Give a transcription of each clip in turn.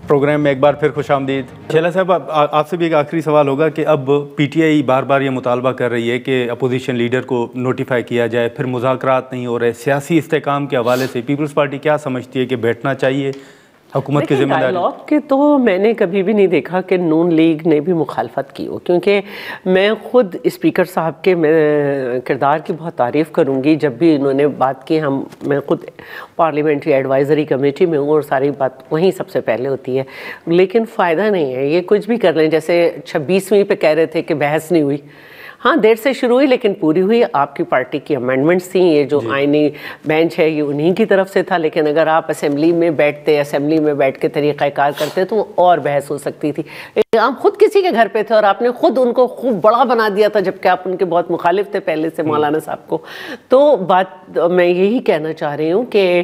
Programme میں ایک بار پھر خوش آمدید. شیلا صاحب, آپ سے بھی ایک آخری سوال ہوگا کہ اب پی ٹی آئی بار بار یہ مطالبہ کر رہی ہے کہ اپوزیشن لیڈر کو نوٹیفائی کیا جائے, پھر مذاکرات نہیں ہو رہے, سیاسی استحکام کے حوالے سے پیپلز پارٹی کیا سمجھتی ہے کہ بیٹھنا چاہیے حکومت کی ذمہ داری؟ ڈائیلاگ کے تو میں نے کبھی بھی نہیں دیکھا کہ نون لیگ نے بھی مخالفت کی ہو, کیونکہ میں خود اسپیکر صاحب کے کردار کی بہت تعریف کروں گی. جب بھی انہوں نے بات کی, میں خود پارلیمنٹری ایڈوائزری کمیٹی میں ہوں اور ساری بات وہیں سب سے پہلے ہوتی ہے, لیکن فائدہ نہیں ہے. یہ کچھ بھی کر لیں, جیسے 26ویں پہ کہہ رہے تھے کہ بحث نہیں ہوئی, ہاں دیر سے شروع ہوئی لیکن پوری ہوئی. آپ کی پارٹی کی امینڈمنٹس تھیں, یہ جو آئینی بینچ ہے یہ انہی کی طرف سے تھا, لیکن اگر آپ اسمبلی میں بیٹھ کے طریقہ کار کرتے تو اور بحث ہو سکتی تھی. آپ خود کسی کے گھر پہ تھے اور آپ نے خود ان کو خوب بڑا بنا دیا تھا, جبکہ آپ ان کے بہت مخالف تھے پہلے سے مولانا صاحب کو. تو بات میں یہی کہنا چاہ رہی ہوں کہ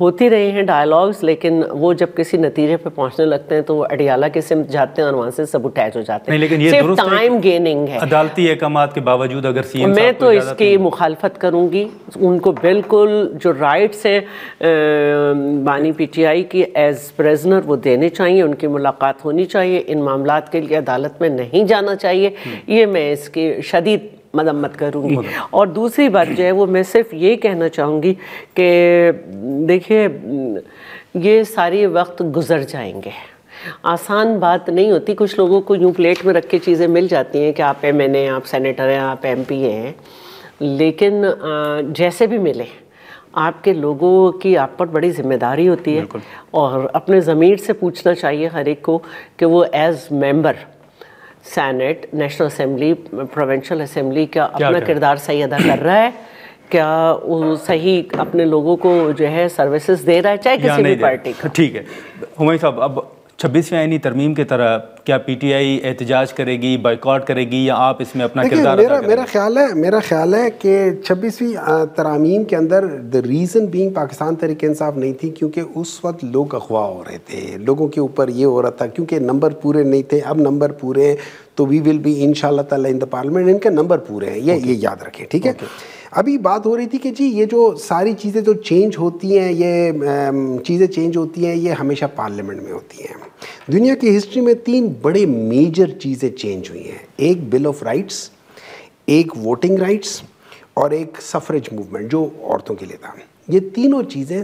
ہوتی رہے ہیں ڈائیلاگز, لیکن وہ جب کسی نتیجے پہ پہنچنے لگتے ہیں تو وہ اڈیالہ کے سمت جاتے ہیں اور وہاں سے سبوٹیج ہو جاتے ہیں. لیکن یہ صرف ٹائم گیننگ ہے. عدالتی احکامات کے باوجود اگر سی ایم میں تو اس کی مخالفت کروں گی. ان کو بالکل جو رائٹس ہیں بانی پی ٹی آئی کی ایز پریزنر وہ دینے چاہیے, ان کی ملاقات ہونی چاہیے, ان معاملات کے لیے عدالت میں نہیں جانا چاہیے. یہ میں اس کی شدید مذمت کروں گی. اور دوسری بات جو ہے وہ میں صرف یہ کہنا چاہوں گی کہ دیکھیے یہ ساری وقت گزر جائیں گے, آسان بات نہیں ہوتی. کچھ لوگوں کو یوں پلیٹ میں رکھ کے چیزیں مل جاتی ہیں کہ آپ ایم این اے, آپ سینیٹر ہیں, آپ ایم پی ہیں, لیکن جیسے بھی ملیں آپ کے لوگوں کی آپ پر بڑی ذمہ داری ہوتی ہے, اور اپنے ضمیر سے پوچھنا چاہیے ہر ایک کو کہ وہ as member senate, national assembly, provincial assembly کیا اپنا کردار صحیح ادا کر رہا ہے, کیا وہ صحیح اپنے لوگوں کو جو ہے سروسز دے رہا ہے, چاہے کسی بھی پارٹی کا. ٹھیک ہے ہمایوں صاحب, اب 26ویں آئینی ترمیم کی طرح کیا پی ٹی آئی احتجاج کرے گی, بائیکاٹ کرے گی, یا آپ اس میں اپنا کردار ادا کریں گے؟ میرا خیال ہے کہ 26ویں ترامیم کے اندر the reason being Pakistan Tehreek Insaf نہیں تھی کیونکہ اس وقت لوگ اغوا ہو رہے تھے, لوگوں کے اوپر یہ ہو رہا تھا کیونکہ نمبر پورے نہیں تھے. اب نمبر پورے ہیں تو وی ول بی انشاءاللہ تعالی ان دا پارلیمنٹ. ان کے نمبر پورے ہیں, یہ یاد رکھیں, ٹھیک ہے. ابھی بات ہو رہی تھی کہ جی یہ جو ساری چیزیں جو چینج ہوتی ہیں, یہ چیزیں چینج ہوتی ہیں, یہ ہمیشہ پارلیمنٹ میں ہوتی ہیں. دنیا کی ہسٹری میں 3 بڑے میجر چیزیں چینج ہوئی ہیں, ایک بل آف رائٹس, ایک ووٹنگ رائٹس, اور ایک سفریج موومنٹ جو عورتوں کے لیے تھا. یہ تینوں چیزیں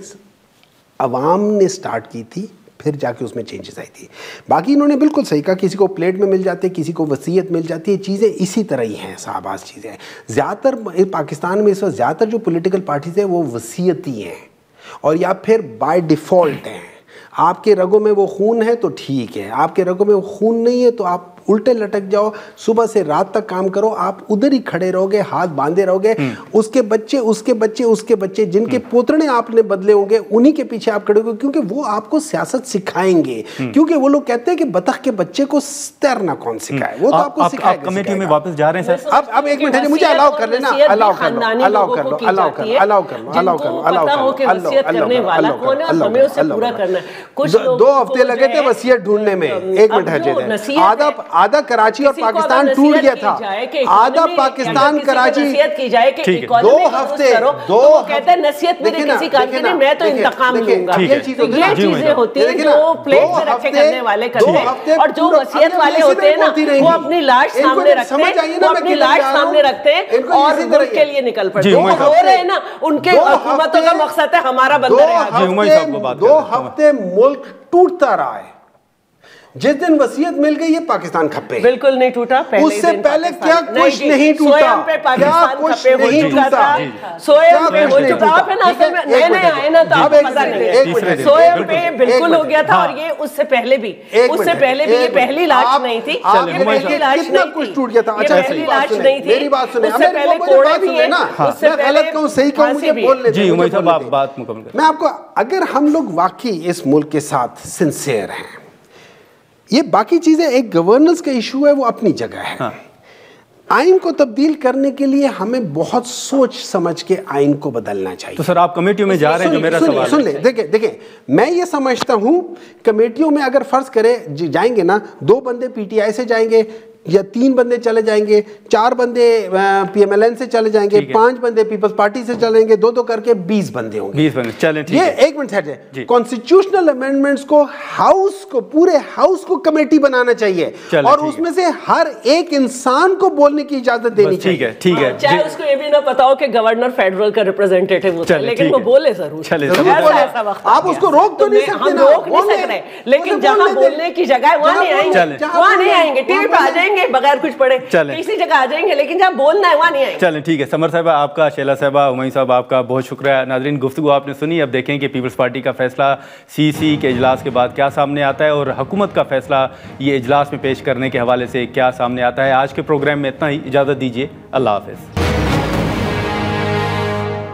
عوام نے سٹارٹ کی تھی, پھر جا کے اس میں چینجز آئی تھی. باقی انہوں نے بالکل صحیح کہا, کسی کو پلیٹ میں مل جاتے, کسی کو وصیت مل جاتی ہے, چیزیں اسی طرح ہی ہیں صاحب. آج چیزیں زیادہ تر پاکستان میں اس وقت زیادہ تر جو پولیٹیکل پارٹیز ہیں وہ وصیتی ہیں, اور یا پھر بائی ڈیفالٹ ہیں. آپ کے رگوں میں وہ خون ہے تو ٹھیک ہے, آپ کے رگوں میں وہ خون نہیں ہے تو آپ الٹے لٹک جاؤ, صبح سے رات تک کام کرو, آپ ادھر ہی کھڑے رہو گے, ہاتھ باندھے رہو گے. اس کے بچے جن کے پوترنے آپ نے بدلے ہوں گے انہی کے پیچھے آپ کھڑے ہو گے, کیونکہ وہ آپ کو سیاست سکھائیں گے. کیونکہ وہ لوگ کہتے ہیں کہ بطخ کے بچے کو تیرنا کون سکھائے, وہ تو آپ کو سکھائے گا. کمیٹی میں واپس جا رہے ہیں سر. اب ایک منٹ ہے, مجھے الاؤ کر لینا, الاؤ کر لو. 2 ہفتے لگے تھے وصیت ڈھونڈنے میں. ایک منٹ ہے جی, آدھا کراچی اور پاکستان ٹوٹ گیا تھا, آدھا پاکستان کراچی 2 ہفتے کہتے ہیں نصیحت میرے کسی کام کی نہیں, میں تو انتقام لوں گا. یہ چیزیں ہوتی ہیں جو پلیٹ سے رکھے کرنے والے کرتے ہیں, اور جو وصیت والے ہوتے ہیں نا وہ اپنی لاش سامنے رکھتے ہیں اور ملک کے لیے نکل پڑتے ہیں. وہ ہو رہے ہیں نا, ان کے حکومتوں کا مقصد ہے ہمارا بندہ رہا. 2 ہفتے ملک ٹوٹتا رہا ہے. جس دن وصیت مل گئی یہ پاکستان کھپے, بالکل نہیں ٹوٹا. اس سے پہلے کیا کچھ نہیں ٹوٹا, کیا کچھ نہیں ٹوٹا. سوئم پہ ہو چکا, آپ ہے نا اصل میں نئے نئے آئے نا تو آپ کو پتہ نہیں ہے. سوئم پہ بالکل ہو گیا تھا, اور یہ اس سے پہلے بھی یہ پہلی لاش نہیں تھی, یہ پہلی لاش نہیں کچھ ٹوٹ گیا تھا. اچھا پہلی لاش نہیں تھی, میری بات سنیں, اس سے پہلے کوڑے بھی ہیں, اس سے میں غلط کہوں صحیح کہوں مجھے بولنے دیں. جی عمر صاحب آپ بات مکمل کریں. میں آپ کو, اگر ہم لوگ واقعی اس ملک کے ساتھ سنسیئر ہیں, یہ باقی چیزیں ایک گورننس کا ایشو ہے, وہ اپنی جگہ ہے. آئین کو تبدیل کرنے کے لیے ہمیں بہت سوچ سمجھ کے آئین کو بدلنا چاہیے. تو سر آپ کمیٹیوں میں جا رہے ہیں, جو میرا سوال ہے سن لیں, دیکھیں میں یہ سمجھتا ہوں کمیٹیوں میں اگر فرض کرے جائیں گے نا, 2 بندے پی ٹی آئی سے جائیں گے, یا 3 بندے چلے جائیں گے, 4 بندے PMLN سے چلے جائیں گے, 5 بندے پیپلز پارٹی سے چلیں گے, 2 کر کے 20 بندے ہوں گے. 20 بندے, چلیں ٹھیک ہے. یہ ایک منٹ سیٹ ہے, کانسٹیٹیوشنل امینڈمنٹس کو ہاؤس کو, پورے ہاؤس کو کمیٹی بنانا چاہیے, اور اس میں سے ہر ایک انسان کو بولنے کی اجازت دینی چاہیے. ٹھیک ہے, چاہے اس کو یہ بھی نہ پتا ہو کہ گورنر فیڈرل کا ریپرزینٹیٹو ہوتا ہے, لیکن وہ بولے ضرور. آپ اس کو روک تو نہیں سکتے, روک نہیں سک رہے, لیکن جہاں بولنے کی جگہ ہے وہاں نہیں آئیں گے, وہاں نہیں آئیں گے, ٹی وی پہ آ جائیں گے بغیر کچھ پڑھے, کسی جگہ آ جائیں گے, لیکن جہاں بولنا ہے وہاں نہیں آئیں گے. چلیں ٹھیک ہے. سمر صاحبہ آپ کا, شیلا صاحبہ, ہمایوں صاحب آپ کا بہت شکریہ. ناظرین, گفتگو آپ نے سنی, اب دیکھیں کہ پیپلز پارٹی کا فیصلہ CC کے اجلاس کے بعد کیا سامنے آتا ہے, اور حکومت کا فیصلہ یہ اجلاس میں پیش کرنے کے حوالے سے کیا سامنے آتا ہے. آج کے پروگرام میں اتنا ہی, اجازت دیجیے, اللہ حافظ.